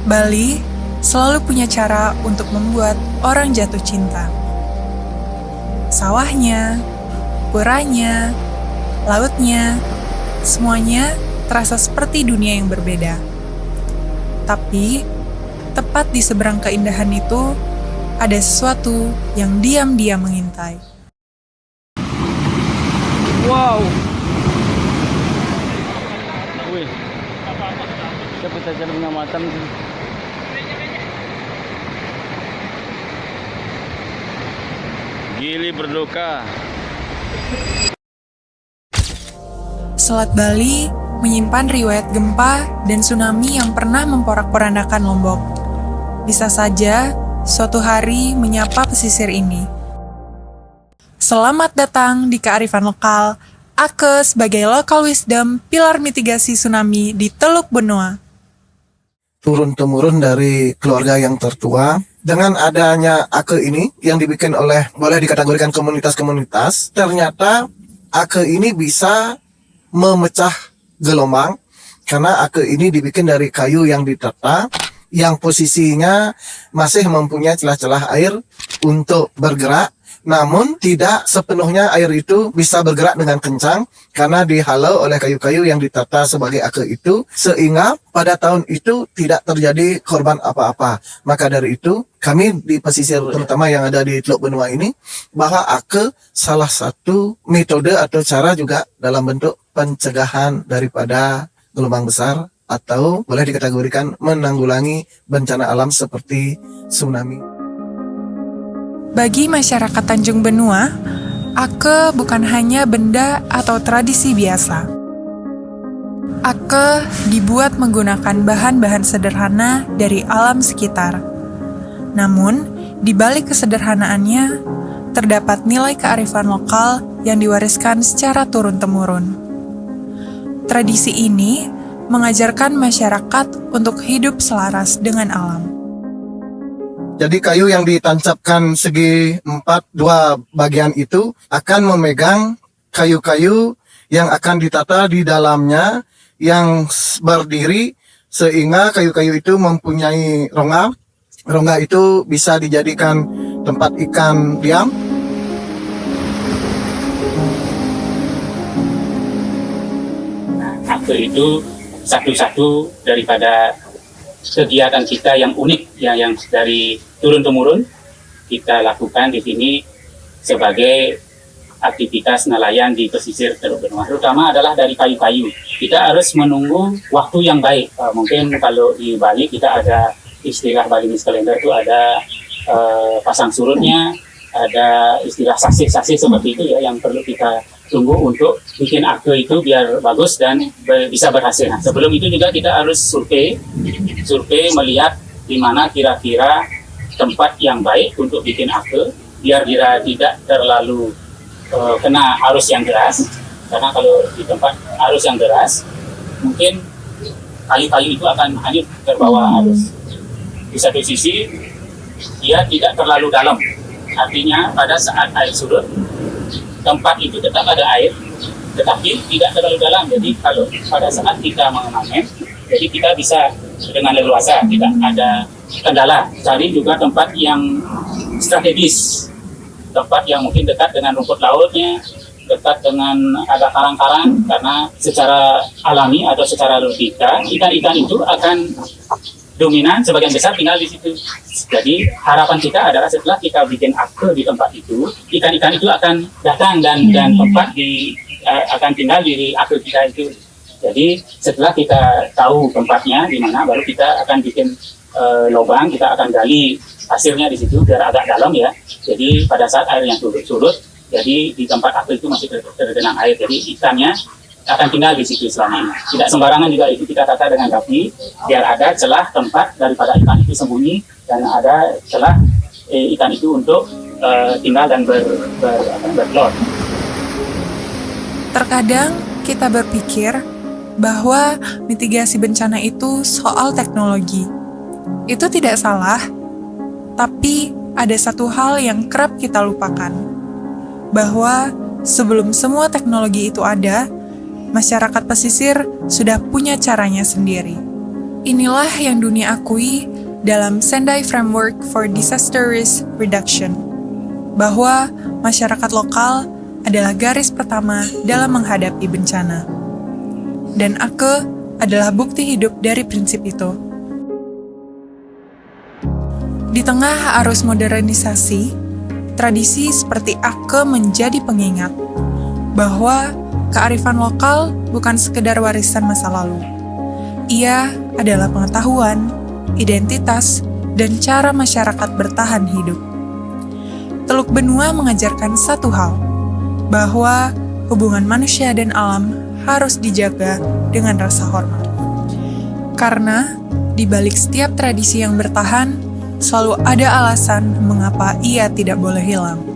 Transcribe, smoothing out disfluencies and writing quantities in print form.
Bali selalu punya cara untuk membuat orang jatuh cinta. Sawahnya, puranya, lautnya, semuanya terasa seperti dunia yang berbeda. Tapi, tepat di seberang keindahan itu, ada sesuatu yang diam-diam mengintai. Wow. Wih. Siapa saja pengamatan itu. Gili berduka. Selat Bali menyimpan riwayat gempa dan tsunami yang pernah memporak-porandakan Lombok. Bisa saja suatu hari menyapa pesisir ini. Selamat datang di Kearifan Lokal, Ake sebagai local wisdom pilar mitigasi tsunami di Teluk Benoa. Turun-temurun dari keluarga yang tertua, dengan adanya Ake ini yang dibikin oleh, boleh dikategorikan komunitas-komunitas, ternyata Ake ini bisa memecah gelombang karena Ake ini dibikin dari kayu yang ditata yang posisinya masih mempunyai celah-celah air untuk bergerak, namun tidak sepenuhnya air itu bisa bergerak dengan kencang karena dihalau oleh kayu-kayu yang ditata sebagai Ake itu, sehingga pada tahun itu tidak terjadi korban apa-apa. Maka dari itu kami di pesisir terutama yang ada di Teluk Benoa ini, bahwa Ake salah satu metode atau cara juga dalam bentuk pencegahan daripada gelombang besar atau boleh dikategorikan menanggulangi bencana alam seperti tsunami. Bagi masyarakat Tanjung Benoa, Ake bukan hanya benda atau tradisi biasa. Ake dibuat menggunakan bahan-bahan sederhana dari alam sekitar. Namun, di balik kesederhanaannya, terdapat nilai kearifan lokal yang diwariskan secara turun-temurun. Tradisi ini mengajarkan masyarakat untuk hidup selaras dengan alam. Jadi kayu yang ditancapkan segi 4, 2 bagian itu akan memegang kayu-kayu yang akan ditata di dalamnya yang berdiri, sehingga kayu-kayu itu mempunyai rongga. Rongga itu bisa dijadikan tempat ikan diam. Ake itu satu-satu daripada kegiatan kita yang unik, yang dari turun-temurun kita lakukan di sini sebagai aktivitas nelayan di pesisir Teluk Benoa. Terutama adalah dari kayu-kayu. Kita harus menunggu waktu yang baik. Mungkin kalau di Bali kita ada istilah Balinese kalender itu ada pasang surutnya, ada istilah sasih-sasih seperti itu ya, yang perlu kita tunggu untuk bikin Ake itu biar bagus dan bisa berhasil. Nah, sebelum itu juga kita harus survei melihat di mana kira-kira tempat yang baik untuk bikin Ake biar tidak terlalu kena arus yang deras. Karena kalau di tempat arus yang deras, mungkin kayu-kayu itu akan hanyut terbawa arus. Di satu sisi, dia tidak terlalu dalam. Artinya pada saat air surut, tempat itu tetap ada air, tetapi tidak terlalu dalam. Jadi kalau pada saat kita memanen, jadi kita bisa dengan leluasa, tidak ada kendala. Cari juga tempat yang strategis, tempat yang mungkin dekat dengan rumput lautnya, dekat dengan ada karang-karang, karena secara alami atau secara logika ikan-ikan itu akan dominan, sebagian besar tinggal di situ. Jadi harapan kita adalah setelah kita bikin Ake di tempat itu, ikan-ikan itu akan datang dan tempat akan tinggal di Ake kita itu. Jadi setelah kita tahu tempatnya di mana, baru kita akan bikin lubang, kita akan gali hasilnya di situ biar agak dalam ya. Jadi pada saat airnya surut, jadi di tempat Ake itu masih tergenang air. Jadi ikannya akan tinggal di situ selama ini. Tidak sembarangan juga itu kita tata dengan rapi, biar ada celah tempat daripada ikan itu sembunyi dan ada celah ikan itu untuk tinggal dan bertelur. Terkadang kita berpikir bahwa mitigasi bencana itu soal teknologi. Itu tidak salah, tapi ada satu hal yang kerap kita lupakan, bahwa sebelum semua teknologi itu ada, masyarakat pesisir sudah punya caranya sendiri. Inilah yang dunia akui dalam Sendai Framework for Disaster Risk Reduction, bahwa masyarakat lokal adalah garis pertama dalam menghadapi bencana. Dan Ake adalah bukti hidup dari prinsip itu. Di tengah arus modernisasi, tradisi seperti Ake menjadi pengingat bahwa kearifan lokal bukan sekedar warisan masa lalu. Ia adalah pengetahuan, identitas, dan cara masyarakat bertahan hidup. Teluk Benua mengajarkan satu hal, bahwa hubungan manusia dan alam harus dijaga dengan rasa hormat. Karena di balik setiap tradisi yang bertahan, selalu ada alasan mengapa ia tidak boleh hilang.